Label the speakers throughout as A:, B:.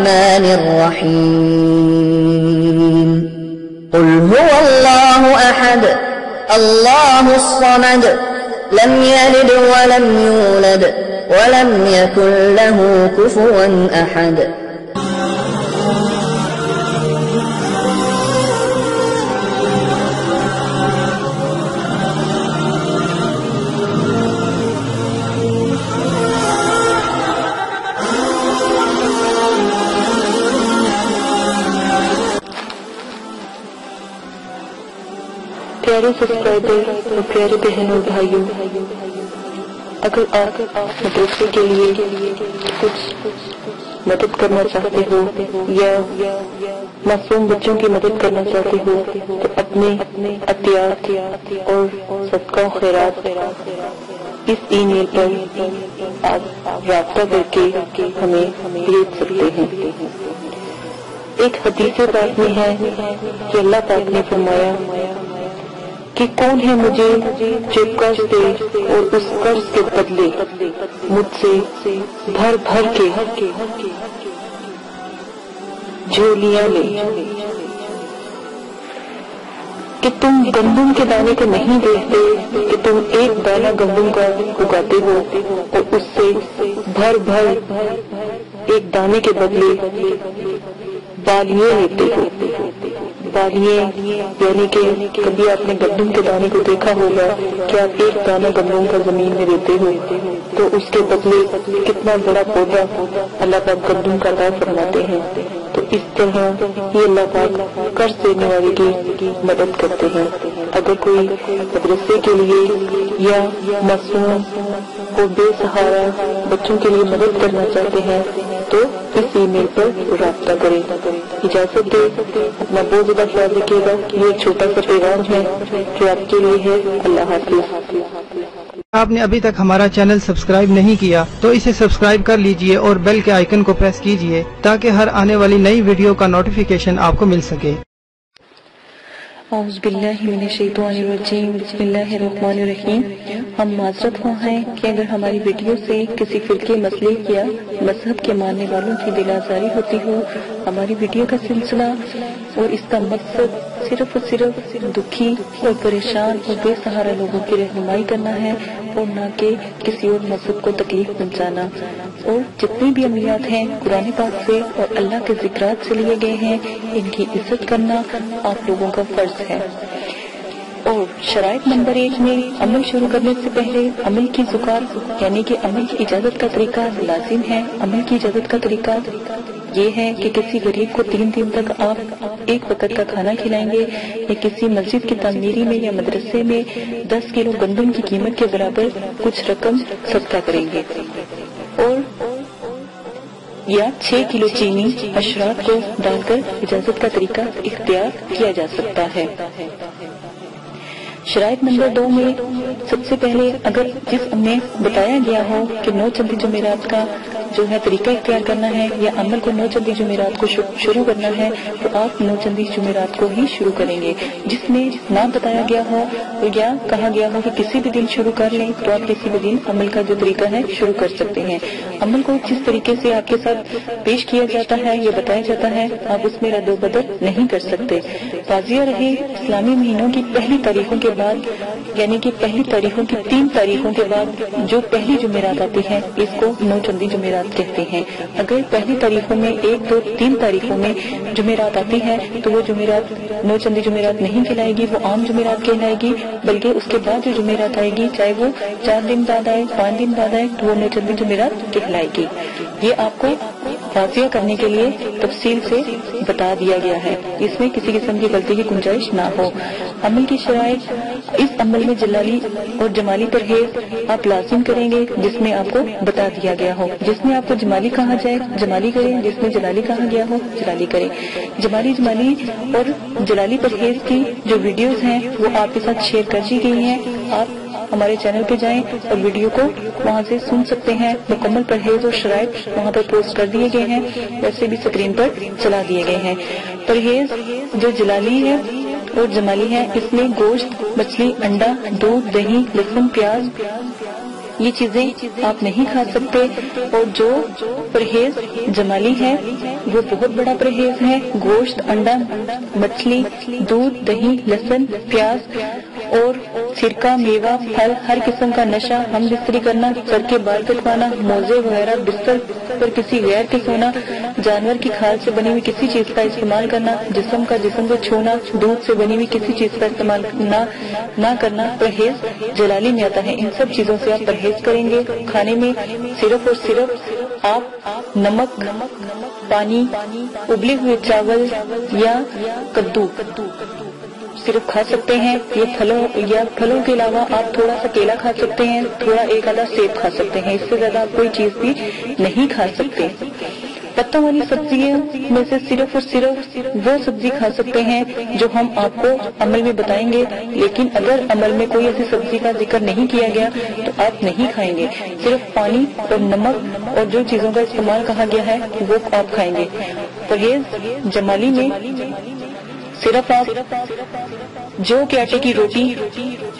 A: الرحمن الرحيم قل هو الله أحد الله الصمد لم يلد ولم يولد ولم يكن له كفوا أحد.
B: پیارے سبسکرائبر اور پیارے بہنوں اور بھائیوں، اگر آپ مدرسے کے لیے کچھ مدد کرنا چاہتے ہو یا معصوم بچوں کی مدد کرنا چاہتے ہو تو اپنے عطیات اور صدقہ و خیرات اس ای میل پر آپ رابطہ کر کے ہمیں بھیج سکتے ہیں۔ ایک حدیث پاک میں ہے کہ اللہ پاک نے فرمایا کہ کون ہے مجھے جو قرض دے اور اس قرض کے بدلے مجھ سے بھر بھر کے جھولیاں لے، کہ تم گندم کے دانے کو نہیں دیکھتے کہ تم ایک دانہ گندم کا اگاتے ہو اور اس سے بھر بھر ایک دانے کے بدلے بالیاں لیتے ہو۔ بالیاں یعنی کہ کبھی آپ نے گندم کے دانے کو دیکھا ہوگا کہ آپ ایک دانہ گندم کا زمین میں دیتے ہو تو اس کے بدلے کتنا بڑا پودا اللہ پاک گندم کا عطا فرماتے ہیں۔ تو اس طرح یہ اللہ پاک قرض دینے والے کی مدد کرتے ہیں۔ اگر کوئی مدرسے کے لیے یا معصوم اور بے سہارا بچوں کے لیے مدد کرنا چاہتے ہیں تو اس ای میل پر رابطہ کریں۔ اجازت دے، اپنا بہت زیادہ خیال رکھیے گا۔ یہ ایک چھوٹا سا پیغام ہے جو آپ کے لیے ہے۔ اللہ حافظ۔
C: آپ نے ابھی تک ہمارا چینل سبسکرائب نہیں کیا تو اسے سبسکرائب کر لیجئے اور بیل کے آئیکن کو پریس کیجئے تاکہ ہر آنے والی نئی ویڈیو کا نوٹیفیکیشن آپ کو مل سکے۔
B: اعوذ باللہ من الشیطان الرجیم، بسم اللہ الرحمن الرحیم۔ ہم معذرت خواہ ہیں کہ اگر ہماری ویڈیو سے کسی فرقے مسلک یا مذہب کے ماننے والوں کی دل آزاری ہوتی ہو، ہماری ویڈیو کا سلسلہ اور اس کا مقصد صرف اور صرف دکھی اور پریشان اور بے سہارا لوگوں کی رہنمائی کرنا ہے اور نہ کہ کسی اور مذہب کو تکلیف پہنچانا۔ اور جتنے بھی عملیات ہیں قرآن پاک سے اور اللہ کے ذکرات سے لیے گئے ہیں، ان کی عزت کرنا آپ لوگوں کا فرض ہے۔ اور شرائط نمبر 1 میں عمل شروع کرنے سے پہلے عمل کی زکات یعنی کہ عمل کی اجازت کا طریقہ لازم ہے۔ عمل کی اجازت کا طریقہ یہ ہے کہ کسی غریب کو 3 دن تک آپ ایک وقت کا کھانا کھلائیں گے یا کسی مسجد کی تعمیری میں یا مدرسے میں 10 کلو گندم کی قیمت کے برابر کچھ رقم صدقہ کریں گے، اور یا 6 کلو چینی اشراط کو ڈال کر اجازت کا طریقہ اختیار کیا جا سکتا ہے۔ شرائط نمبر 2 میں سب سے پہلے اگر جس میں بتایا گیا ہو کہ 9 چندی جمعرات کا جو ہے طریقہ اختیار کرنا ہے یا عمل کو 9 چندی جمعرات کو شروع کرنا ہے تو آپ 9 چندی جمعرات کو ہی شروع کریں گے۔ جس میں نہ بتایا گیا ہو یا کہا گیا ہو کہ کسی بھی دن شروع کر لیں تو آپ کسی بھی دن عمل کا جو طریقہ ہے شروع کر سکتے ہیں۔ عمل کو جس طریقے سے آپ کے ساتھ پیش کیا جاتا ہے یا بتایا جاتا ہے آپ اس میں رد و بدل نہیں کر سکتے۔ واضح رہے، اسلامی مہینوں کی پہلی تاریخوں کے بعد یعنی کہ پہلی تاریخوں کی 3 تاریخوں کے بعد جو پہلی جمعرات آتی ہے اس کو 9 چندی جمعرات کہتے ہیں۔ اگر پہلی تاریخوں میں 1، 2، 3 تاریخوں میں جمعرات آتی ہے تو وہ جمعرات 9 چندی جمعرات نہیں کہلائے گی، وہ عام جمعرات کہلائے گی، بلکہ اس کے بعد جو جمعرات آئے گی چاہے وہ 4 دن بعد آئے، 5 دن بعد آئے تو وہ 9 چندی جمعرات کہلائے گی۔ یہ آپ کو واضح کرنے کے لیے تفصیل سے بتا دیا گیا ہے، اس میں کسی قسم کی غلطی کی گنجائش نہ ہو۔ عمل کی شرائط، اس عمل میں جلالی اور جمالی پرہیز آپ لازم کریں گے جس میں آپ کو بتا دیا گیا ہو۔ جس میں آپ کو جمالی کہا جائے جمالی کریں، جس میں جلالی کہا گیا ہو جلالی کریں۔ جمالی اور جلالی پرہیز کی جو ویڈیوز ہیں وہ آپ کے ساتھ شیئر کر دی گئی ہیں، آپ ہمارے چینل پہ جائیں اور ویڈیو کو وہاں سے سن سکتے ہیں۔ مکمل پرہیز اور شرائط وہاں پر پوسٹ کر دیے گئے ہیں، ویسے بھی اسکرین پر چلا دیے گئے ہیں۔ پرہیز جو جلالی ہے اور جمالی ہے، اس میں گوشت، مچھلی، انڈا، دودھ، دہی، لہسن، پیاز یہ چیزیں آپ نہیں کھا سکتے. اور جو پرہیز جمالی ہے وہ بہت بڑا پرہیز ہے. گوشت، انڈا، مچھلی، دودھ، دہی، لہسن، پیاز اور سرکہ، میوہ، پھل، ہر قسم کا نشہ، ہم بستری کرنا، سر کے بال کٹوانا، موزے وغیرہ، بستر پر کسی غیر کے سونا، جانور کی کھال سے بنی ہوئی کسی چیز کا استعمال کرنا، جسم کو چھونا، دودھ سے بنی ہوئی کسی چیز کا استعمال نہ کرنا پرہیز جلالی میں آتا ہے. ان سب چیزوں سے آپ پرہیز کریں گے. کھانے میں صرف اور صرف آپ نمک، پانی، ابلے ہوئے چاول یا کدو صرف کھا سکتے ہیں. یہ پھلوں کے علاوہ آپ تھوڑا سا کیلا کھا سکتے ہیں، تھوڑا ایک آدھا سیب کھا سکتے ہیں. اس سے زیادہ آپ کوئی چیز بھی نہیں کھا سکتے. پتوں والی سبزیوں میں سے صرف اور صرف وہ سبزی کھا سکتے ہیں جو ہم آپ کو عمل میں بتائیں گے. لیکن اگر عمل میں کوئی ایسی سبزی کا ذکر نہیں کیا گیا تو آپ نہیں کھائیں گے. صرف پانی اور نمک اور جو چیزوں کا استعمال کہا گیا ہے وہ آپ کھائیں گے. پرہیز جمالی میں صرف آپ جو کہ آٹے کی روٹی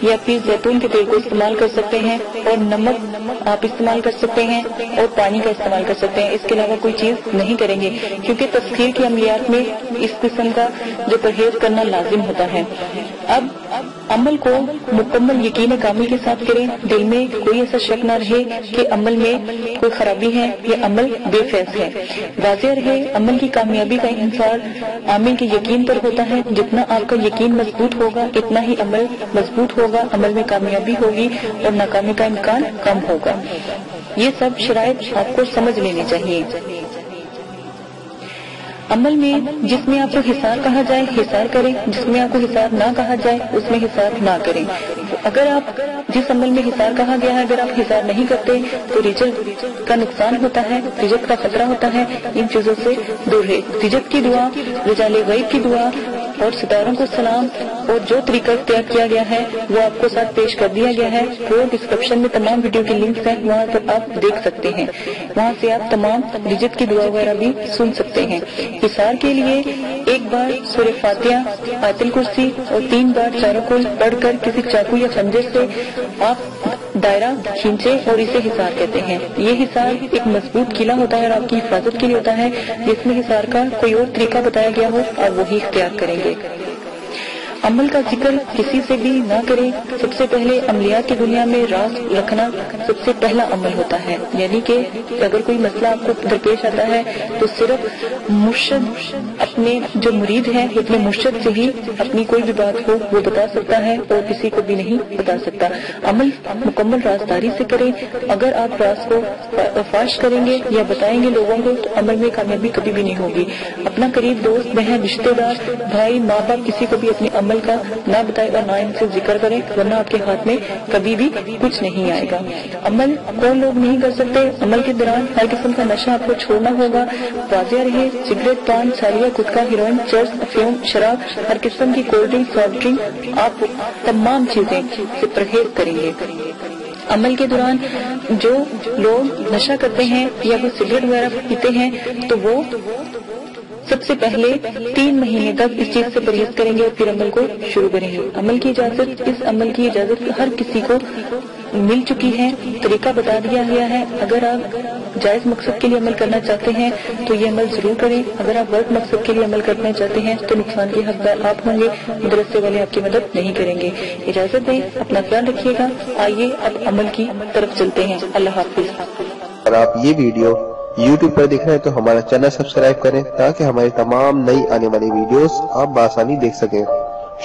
B: یا پھر زیتون کے تیل کو استعمال کر سکتے ہیں، اور نمک آپ استعمال کر سکتے ہیں، اور پانی کا استعمال کر سکتے ہیں. اس کے علاوہ کوئی چیز نہیں کریں گے، کیونکہ تسخیر کی عملیات میں اس قسم کا جو پرہیز کرنا لازم ہوتا ہے. اب عمل کو مکمل یقین کامل کے ساتھ کریں. دل میں کوئی ایسا شک نہ رہے کہ عمل میں کوئی خرابی ہے یا عمل بے فیض ہے. واضح رہے عمل کی کامیابی کا انحصار عامل کے یقین پر ہوتا ہے. جتنا آپ کا یقین مضبوط ہوگا اتنا ہی عمل مضبوط ہوگا، عمل میں کامیابی ہوگی اور ناکامی کا امکان کم ہوگا. یہ سب شرائط آپ کو سمجھ لینی چاہیے. عمل میں جس میں آپ کو حصار کہا جائے حصار کریں، جس میں آپ کو حصار نہ کہا جائے اس میں حصار نہ کریں. اگر آپ جس عمل میں حصار کہا گیا ہے اگر آپ حصار نہیں کرتے تو رجت کا نقصان ہوتا ہے، رجت کا خطرہ ہوتا ہے. ان چیزوں سے دور رہے. رجت کی دعا، رجال غیب کی دعا اور ستاروں کو سلام اور جو طریقہ اختیار کیا گیا ہے وہ آپ کو ساتھ پیش کر دیا گیا ہے. وہ ڈسکرپشن میں تمام ویڈیو کے لنکس ہیں، وہاں پر آپ دیکھ سکتے ہیں. وہاں سے آپ تمام رجت کی دعا وغیرہ بھی سن سکتے ہیں. حصار کے لیے ایک بار سورہ فاتحہ، آیت الکرسی اور 3 بار چاروں کل پڑھ کر کسی چاقو یا خنجر سے آپ دائرہ کھینچے اور اسے حصار کہتے ہیں. یہ حصار ایک مضبوط قلعہ ہوتا ہے اور آپ کی حفاظت کے لیے ہوتا ہے. جس میں حصار کا کوئی اور طریقہ بتایا گیا ہو آپ وہی اختیار کریں گے. عمل کا ذکر کسی سے بھی نہ کریں. سب سے پہلے عملیات کی دنیا میں راز رکھنا سب سے پہلا عمل ہوتا ہے. یعنی کہ اگر کوئی مسئلہ آپ کو درپیش آتا ہے تو صرف مرشد اپنے جو مرید ہے اپنے مرشد سے ہی اپنی کوئی بھی بات ہو وہ بتا سکتا ہے اور کسی کو بھی نہیں بتا سکتا. عمل مکمل رازداری سے کریں. اگر آپ راز کو فاش کریں گے یا بتائیں گے لوگوں کو تو عمل میں کامیابی کبھی بھی نہیں ہوگی. اپنا قریب دوست، بہن، رشتے دار، بھائی، ماں باپ کسی کو بھی اپنے عمل کا نہ بتائے اور نہ ان سے ذکر کریں، ورنہ آپ کے ہاتھ میں کبھی بھی کچھ نہیں آئے گا. عمل کون لوگ نہیں کر سکتے؟ عمل کے دوران ہر قسم کا نشہ آپ کو چھوڑنا ہوگا. واضح رہے سگریٹ، پان، سالیہ، گٹکا، ہیروئن، چرس، افیون، شراب، ہر قسم کی کولڈ ڈرنک، سافٹ ڈرنک، آپ تمام چیزیں سے پرہیز کریں گے. عمل کے دوران جو لوگ نشہ کرتے ہیں یا وہ سگریٹ وغیرہ پیتے ہیں تو وہ سب سے پہلے 3 مہینے تک اس چیز سے پرہیز کریں گے اور پھر عمل کو شروع کریں گے. عمل کی اجازت، اس عمل کی اجازت ہر کسی کو مل چکی ہے. طریقہ بتا دیا گیا ہے. اگر آپ جائز مقصد کے لیے عمل کرنا چاہتے ہیں تو یہ عمل ضرور کریں. اگر آپ غلط مقصد کے لیے عمل کرنا چاہتے ہیں تو نقصان کے حقدار آپ ہوں گے، مدرسے والے آپ کی مدد نہیں کریں گے. اجازت دیں، اپنا خیال رکھیے گا. آئیے اب عمل کی طرف چلتے ہیں. اللہ حافظ.
D: اگر آپ یہ ویڈیو YouTube پر دیکھ رہے ہیں تو ہمارا چینل سبسکرائب کریں تاکہ ہماری تمام نئی آنے والی ویڈیوز آپ بآسانی دیکھ سکیں.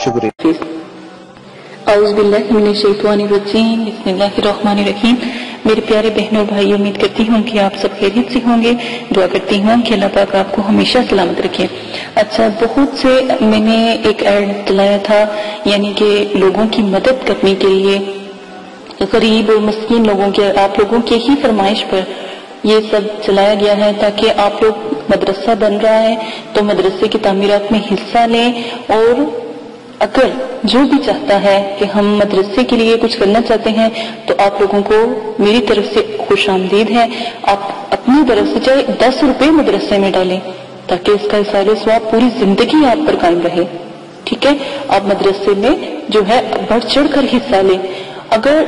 D: شکریہ.
B: اعوذ باللہ من الشیطان الرجیم. بسم اللہ الرحمن الرحیم. میرے پیارے بہنوں بھائی، امید کرتی ہوں کہ آپ سب خیریت سے ہوں گے. دعا کرتی ہوں کہ اللہ پاک آپ کو ہمیشہ سلامت رکھے. اچھا، بہت سے میں نے ایک ایڈ چلایا تھا، یعنی کہ لوگوں کی مدد کرنے کے لیے، غریب اور مسکین لوگوں کے، آپ لوگوں کی ہی فرمائش پر یہ سب چلایا گیا ہے تاکہ آپ لوگ، مدرسہ بن رہا ہے تو مدرسے کی تعمیرات میں حصہ لیں. اور اگر جو بھی چاہتا ہے کہ ہم مدرسے کے لیے کچھ کرنا چاہتے ہیں تو آپ لوگوں کو میری طرف سے خوش آمدید ہے. آپ اپنی طرف سے چاہے 10 روپے مدرسے میں ڈالیں تاکہ اس کا اثر ثواب پوری زندگی آپ پر قائم رہے. ٹھیک ہے، آپ مدرسے میں جو ہے بڑھ چڑھ کر حصہ لیں. اگر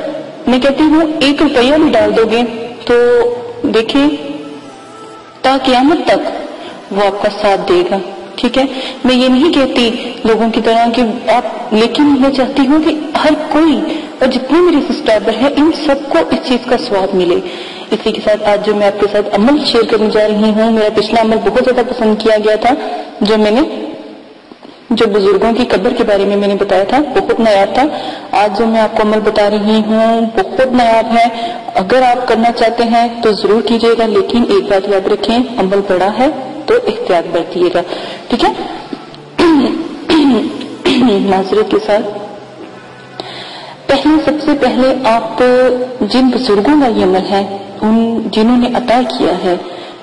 B: میں کہتی ہوں 1 روپیہ بھی ڈال دو گے تو دیکھیں تا قیامت تک وہ آپ کا ساتھ دے گا. ٹھیک ہے، میں یہ نہیں کہتی لوگوں کی طرح کہ آپ، لیکن میں چاہتی ہوں کہ ہر کوئی اور جتنے میرے سبسکرائبر ہیں ان سب کو اس چیز کا ثواب ملے. اسی کے ساتھ آج جو میں آپ کے ساتھ عمل شیئر کرنے جا رہی ہوں، میرا پچھلا عمل بہت زیادہ پسند کیا گیا تھا، جو بزرگوں کی قبر کے بارے میں نے بتایا تھا، بہت نایاب تھا. آج جو میں آپ کو عمل بتا رہی ہوں بہت نایاب ہے. اگر آپ کرنا چاہتے ہیں تو ضرور کیجیے گا، لیکن ایک بات یاد رکھیں، عمل بڑا ہے تو احتیاط برتیے گا. ٹھیک ہے، معذرت کے ساتھ سب سے پہلے آپ جن بزرگوں کا یہ عمل ہے، ان جنہوں نے عطا کیا ہے،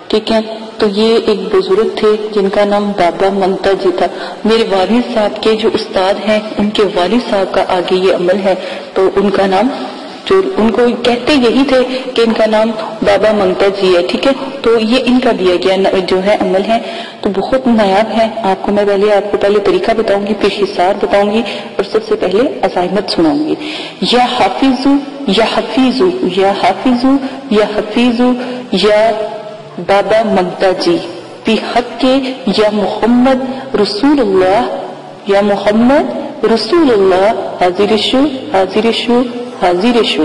B: ٹھیک ہے، تو یہ ایک بزرگ تھے جن کا نام بابا منتا جی تھا. میرے والد صاحب کے جو استاد ہیں ان کے والد صاحب کا آگے یہ عمل ہے، تو ان کا نام جو ان کو کہتے یہی تھے کہ ان کا نام بابا منتا جی ہے. ٹھیک ہے، تو یہ ان کا دیا گیا جو ہے عمل ہے، تو بہت نایاب ہے. آپ کو میں آپ کو پہلے طریقہ بتاؤں گی، پھر حصار بتاؤں گی، اور سب سے پہلے عزائمت سناؤں گی. یا حافظو یا حفیظو یا حافظو یا حفیظو یا بابا منتا جی فی حق کے یا محمد رسول اللہ، یا محمد رسول اللہ، حاضر شو حاضر شو حاضر شو.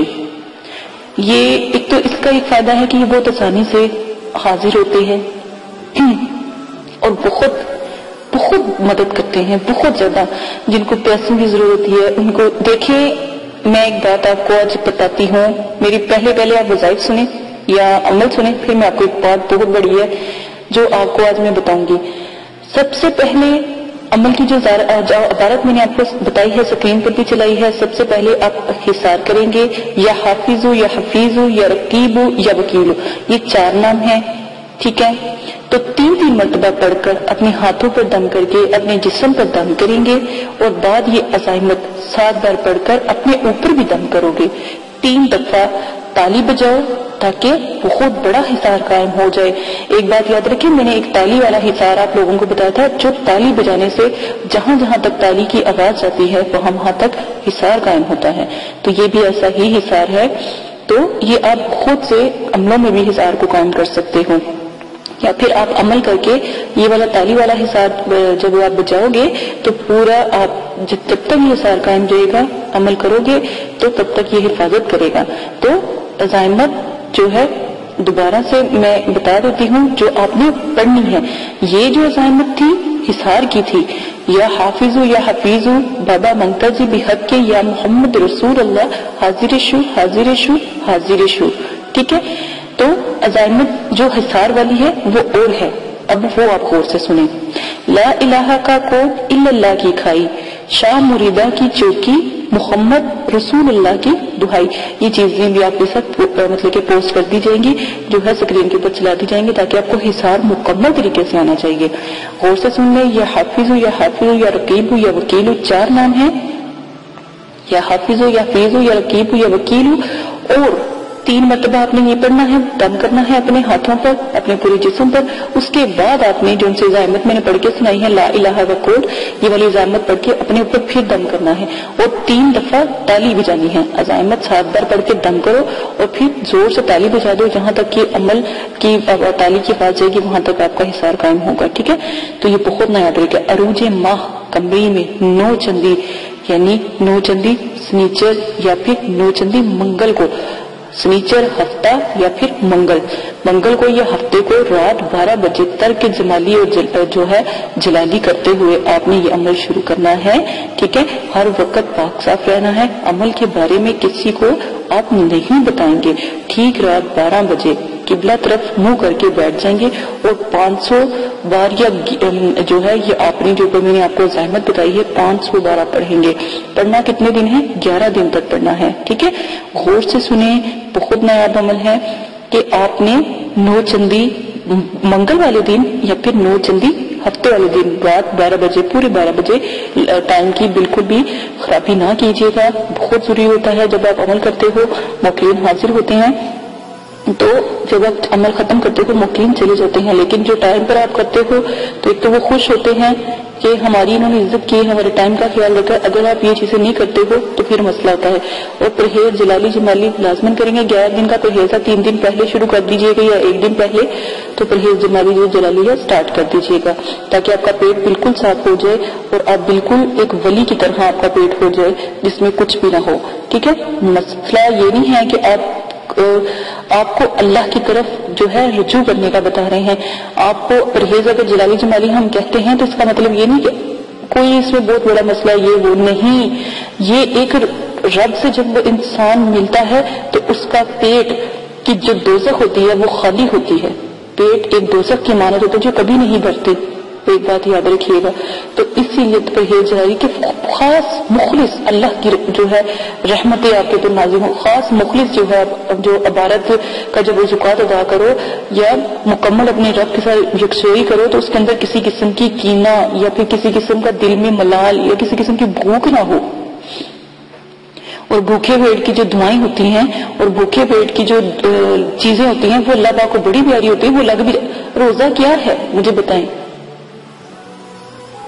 B: یہ ایک تو اس کا ایک فائدہ ہے کہ یہ بہت آسانی سے حاضر ہوتے ہیں اور بہت بہت مدد کرتے ہیں، بہت زیادہ. جن کو پیسوں کی ضرورت ہوتی ہے ان کو دیکھیں. میں ایک بات آپ کو آج بتاتی ہوں، میری پہلے آپ وظائف سنیں یا عمل سنیں، پھر میں آپ کو ایک بات بہت بڑی ہے جو آپ کو آج میں بتاؤں گی. سب سے پہلے عمل کی جو عبارت میں نے آپ کو بتائی ہے، اسکرین پر بھی چلائی ہے. سب سے پہلے آپ حصار کریں گے، یا حافظو یا حفیظو یا رقیبو یا وکیلو، یہ 4 نام ہیں. ٹھیک ہے، تو 3 مرتبہ پڑھ کر اپنے ہاتھوں پر دم کر کے اپنے جسم پر دم کریں گے، اور بعد یہ عزائمت 7 بار پڑھ کر اپنے اوپر بھی دم کرو گے. 3 دفعہ تالی بجاؤ تاکہ بہت بڑا حصار قائم ہو جائے. ایک بات یاد رکھیں، میں نے ایک تالی والا حصار آپ لوگوں کو بتایا تھا، جو تالی بجانے سے جہاں جہاں تک تالی کی آواز جاتی ہے وہاں تک حصار قائم ہوتا ہے. تو یہ بھی ایسا ہی حصار ہے. تو یہ آپ خود سے عملوں میں بھی حصار کو قائم کر سکتے ہو، یا پھر آپ عمل کر کے یہ والا تالی والا حصار جب آپ بجاؤ گے تو پورا آپ جب تک یہ حصار قائم رہے گا عمل کرو گے تو تب تک یہ حفاظت کرے گا. تو عزائمت جو ہے دوبارہ سے میں بتا دیتی ہوں جو آپ نے پڑھنی ہے. یہ جو عزائمت تھی حصار کی تھی، یا حافظو یا حفیظو بابا منتا جی بحق کے یا محمد رسول اللہ حاضر شو حاضر شو حاضر شو. ٹھیک ہے، تو عزائمت جو حصار والی ہے وہ اور ہے. اب وہ آپ غور سے سنیں. لا الہ کا کوٹ الا اللہ کی کھائی، شاہ مریدہ کی چوکی، محمد رسول اللہ کی دہائی. یہ چیزیں بھی آپ کے ساتھ مطلب کہ پوسٹ کر دی جائیں گی، جو ہے اسکرین کے اوپر چلا دی جائیں گے تاکہ آپ کو حصار مکمل طریقے سے آنا چاہیے. غور سے سن لیں. یا حافظ یا حافظ یا رقیب یا وکیل 4 نام ہیں. یا حافظ یا حفیظ یا رقیب یا وکیل، اور 3 مرتبہ آپ نے یہ پڑھنا ہے، دم کرنا ہے اپنے ہاتھوں پر، اپنے پورے جسم پر. اس کے بعد آپ نے جو ان سے عزائمت میں نے پڑھ کے سنائی ہے، لا الہ و کوڈ، یہ والی عزائمت پڑھ کے اپنے اوپر پھر دم کرنا ہے، اور 3 دفعہ تالی بجانی ہے. عزائمت 7 بار پڑھ کے دم کرو اور پھر زور سے تالی بجا دو، جہاں تک کہ عمل کی تالی کی آواز جائے گی وہاں تک آپ کا حصار قائم ہوگا. ٹھیک ہے، تو یہ بہت نیا طریقہ. عروج ماہ قمری میں 9 چندی، یعنی 9 چندی سنیچر یا پھر 9 چندی منگل کو، سنیچر ہفتہ یا پھر منگل کو یا ہفتے کو رات 12 بجے ترک جمالی اور جو ہے جلالی کرتے ہوئے آپ نے یہ عمل شروع کرنا ہے. ٹھیک ہے، ہر وقت پاک صاف رہنا ہے. عمل کے بارے میں کسی کو آپ نہیں بتائیں گے. ٹھیک رات 12 بجے قبلہ طرف منہ کر کے بیٹھ جائیں گے اور 500 بار یا جو ہے یہ آپ نے جو میں نے آپ کو عزائمت بتائی ہے 500 بار آپ پڑھیں گے. پڑھنا کتنے دن ہے؟ 11 دن تک پڑھنا ہے. ٹھیک ہے، غور سے سنیں. بہت نایاب عمل ہے کہ آپ نے 9 چندی منگل والے دن یا پھر 9 چندی ہفتے والے دن رات 12 بجے پورے 12 بجے ٹائم کی بالکل بھی خرابی نہ کیجیے گا. بہت ضروری ہوتا ہے جب آپ عمل کرتے ہو، موقعین حاضر ہوتے ہیں تو جب آپ عمل ختم کرتے ہو موقعین چلے جاتے ہیں، لیکن جو ٹائم پر آپ کرتے ہو تو ایک تو وہ خوش ہوتے ہیں کہ ہماری انہوں نے عزت کی، ہمارے ٹائم کا خیال رکھا. اگر آپ یہ چیزیں نہیں کرتے ہو تو پھر مسئلہ ہوتا ہے. اور پرہیز جلالی جمالی لازمن کریں گے. 11 دن کا پرہیز ہے، 3 دن پہلے شروع کر دیجیے گا یا 1 دن پہلے. تو پرہیز جمالی جو جلالی ہے سٹارٹ کر دیجیے گا تاکہ آپ کا پیٹ بالکل صاف ہو جائے اور آپ بالکل ایک ولی کی طرح آپ کا پیٹ ہو جائے جس میں کچھ بھی نہ ہو. ٹھیک ہے، مسئلہ یہ نہیں ہے کہ آپ کو اللہ کی طرف جو ہے رجوع کرنے کا بتا رہے ہیں. آپ کو پرہیز اگر جلالی جمالی ہم کہتے ہیں تو اس کا مطلب یہ نہیں کہ کوئی اس میں بہت بڑا مسئلہ یہ وہ نہیں. یہ ایک رب سے جب انسان ملتا ہے تو اس کا پیٹ کی جو دوزخ ہوتی ہے وہ خالی ہوتی ہے. پیٹ ایک دوزخ کی مانند ہوتی ہے جو کبھی نہیں بھرتی. ایک بات یاد رکھیے گا. تو اسی لیے پرہیز جلالی کہ خاص مخلص اللہ کی جو ہے رحمتیں آپ کے اوپر نازل ہو. خاص مخلص جو ہے جو عبادت کا جب زکوٰۃ ادا کرو یا مکمل اپنے رب کے ساتھ یکسوئی کرو تو اس کے اندر کسی قسم کی کینہ یا پھر کسی قسم کا دل میں ملال یا کسی قسم کی بھوک نہ ہو. اور بھوکے پیٹ کی جو دعائیں ہوتی ہیں اور بھوکے پیٹ کی جو چیزیں ہوتی ہیں وہ اللہ پاک کو بڑی پیاری ہوتی ہیں. وہ لگ بھی روزہ کیا ہے مجھے بتائیں؟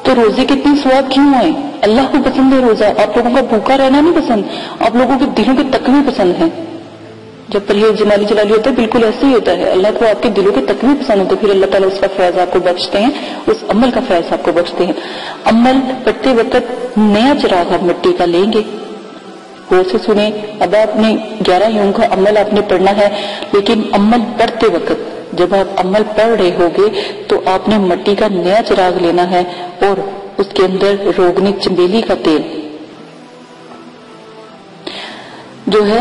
B: تو روزے کتنی ثواب کیوں آئے؟ اللہ کو پسند ہے روزہ. آپ لوگوں کا بھوکا رہنا نہیں پسند، آپ لوگوں کے دلوں کے تقوی پسند ہیں. جب پرہیز جمالی جلالی ہوتا ہے بالکل ایسے ہی ہوتا ہے. اللہ کو آپ کے دلوں کے تقوی پسند ہوتے، پھر اللہ تعالیٰ اس کا فیض آپ کو بخشتے ہیں، اس عمل کا فیض آپ کو بخشتے ہیں. عمل پڑھتے وقت نیا چراغ آپ مٹی کا لیں گے. غور سے سنیں. اب آپ نے 11 یوم کا عمل آپ نے پڑھنا ہے، لیکن عمل پڑھتے وقت جب آپ عمل پڑھ رہے ہوگے تو آپ نے مٹی کا نیا چراغ لینا ہے اور اس کے اندر روغنی چنبیلی کا تیل جو ہے،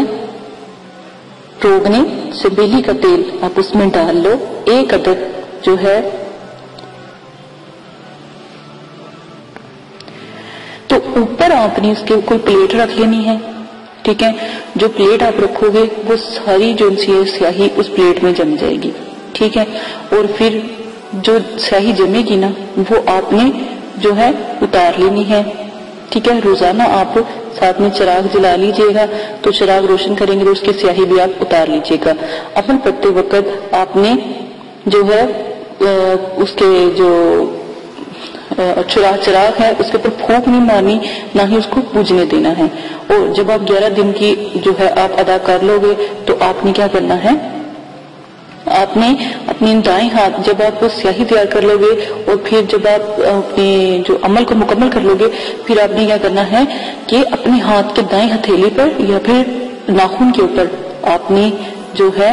B: روغنی چنبیلی کا تیل آپ اس میں ڈال لو. 1 عدد جو ہے تو اوپر آپ نے اس کے کوئی پلیٹ رکھ لینی ہے. ٹھیک ہے، جو پلیٹ آپ رکھو گے وہ ساری جو سیاہی اس پلیٹ میں جم جائے گی. ٹھیک ہے، اور پھر جو سیاہی جمے گی نا وہ آپ نے جو ہے اتار لینی ہے. ٹھیک ہے، روزانہ آپ ساتھ میں چراغ جلا لیجئے گا تو چراغ روشن کریں گے تو اس کی سیاہی بھی آپ اتار لیجئے گا. عمل پڑھتے وقت آپ نے جو ہے اس کے جو چراغ ہے اس کے اوپر پھونک نہیں مارنی، نہ ہی اس کو بجھنے دینا ہے. اور جب آپ 11 دن کی جو ہے آپ ادا کر لو گے تو آپ نے کیا کرنا ہے، آپ نے اپنے دائیں ہاتھ جب آپ سیاہی تیار کر لو گے اور پھر جب آپ اپنے جو عمل کو مکمل کر لو گے پھر آپ نے کیا کرنا ہے کہ اپنے ہاتھ کے دائیں ہتھیلی پر یا پھر ناخن کے اوپر آپ نے جو ہے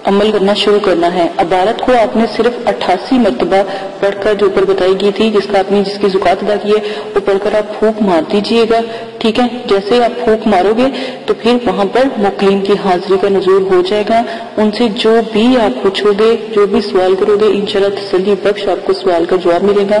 B: عمل کرنا شروع کرنا ہے. عبارت کو آپ نے صرف 88 مرتبہ پڑھ کر جو اوپر بتائی گئی تھی جس کی زکوٰۃ ادا کی ہے وہ پڑھ کر آپ پھونک مار دیجئے گا. ٹھیک ہے، جیسے آپ پھونک مارو گے تو پھر وہاں پر موکلین کی حاضری کا نزول ہو جائے گا. ان سے جو بھی آپ پوچھو گے، جو بھی سوال کرو گے، انشاءاللہ تسلی بخش آپ کو سوال کا جواب ملے گا.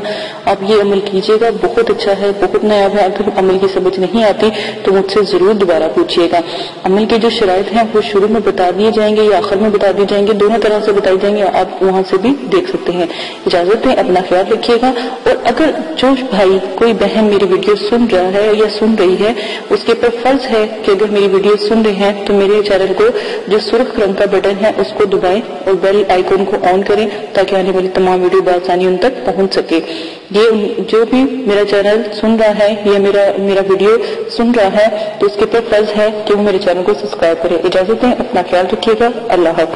B: آپ یہ عمل کیجئے گا، بہت اچھا ہے، بہت نیا ہے. اگر عمل کی سمجھ نہیں آتی تو مجھ سے ضرور دوبارہ پوچھیے گا. عمل کے جو شرائط ہیں وہ شروع میں بتا دیے جائیں گے یا آخر میں بتا دیے جائیں گے، دونوں طرح سے بتائی جائیں گے، آپ وہاں سے بھی دیکھ سکتے ہیں. اجازت ہے، اپنا خیال رکھیے گا. اور اگر جو بھائی کوئی بہن میری ویڈیو سن رہا ہے یا سن رہی ہے اس کے پر فرض ہے کہ اگر میری ویڈیو سن رہے ہیں تو میرے چینل کو جو سرخ رنگ کا بٹن ہے اس کو دبائیں اور بیل آئیکن کو آن کریں تاکہ آنے والی تمام ویڈیو بآسانی ان تک پہنچ سکے. یہ جو بھی میرا چینل سن رہا ہے یا میرا ویڈیو سن رہا ہے تو اس کے پر فرض ہے کہ وہ میرے چینل کو سبسکرائب کرے. اجازت ہے، اپنا خیال رکھیے گا. اللہ حافظ.